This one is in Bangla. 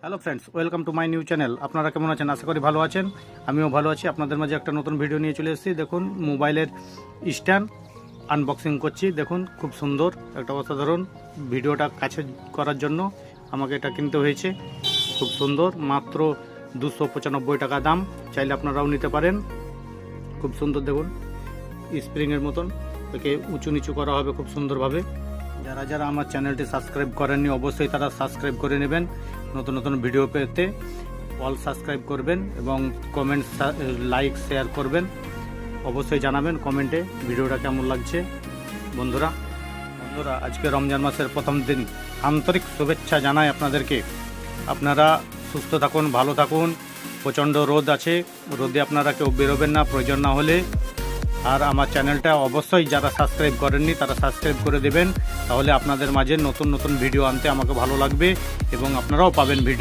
Hello friends, welcome to my new channel. আপনারা কেমন আছেন? আশা করি ভালো আছেন। আমিও ভালো আছি। আপনাদের মাঝে একটা নতুন ভিডিও নিয়ে চলে এসেছি। দেখুন, মোবাইলের স্ট্যান্ড আনবক্সিং করছি। দেখুন, খুব সুন্দর একটা অসাধারণ। ভিডিওটা কাছে করার জন্য আমাকে এটা কিনতে হয়েছে। খুব সুন্দর, মাত্র 295 টাকা দাম। চাইলে আপনারাও নিতে পারেন। খুব সুন্দর, দেখুন স্প্রিংয়ের মতন একে উঁচু নিচু করা হবে খুব সুন্দরভাবে। যারা যারা আমার চ্যানেলটি সাবস্ক্রাইব করেননি, অবশ্যই তারা সাবস্ক্রাইব করে নেবেন। নতুন নতুন ভিডিও পেতে অল সাবস্ক্রাইব করবেন এবং কমেন্ট, লাইক, শেয়ার করবেন। অবশ্যই জানাবেন কমেন্টে ভিডিওটা কেমন লাগছে। বন্ধুরা, আজকে রমজান মাসের প্রথম দিন। আন্তরিক শুভেচ্ছা জানাই আপনাদেরকে। আপনারা সুস্থ থাকুন, ভালো থাকুন। প্রচণ্ড রোদ আছে, রোদে আপনারা কেউ বেরোবেন না প্রয়োজন না হলে। আর আমার চ্যানেলটা অবশ্যই যারা সাবস্ক্রাইব করেননি তারা সাবস্ক্রাইব করে দেবেন। তাহলে আপনাদের মাঝে নতুন নতুন ভিডিও আনতে আমাকে ভালো লাগবে এবং আপনারাও পাবেন ভিডিও।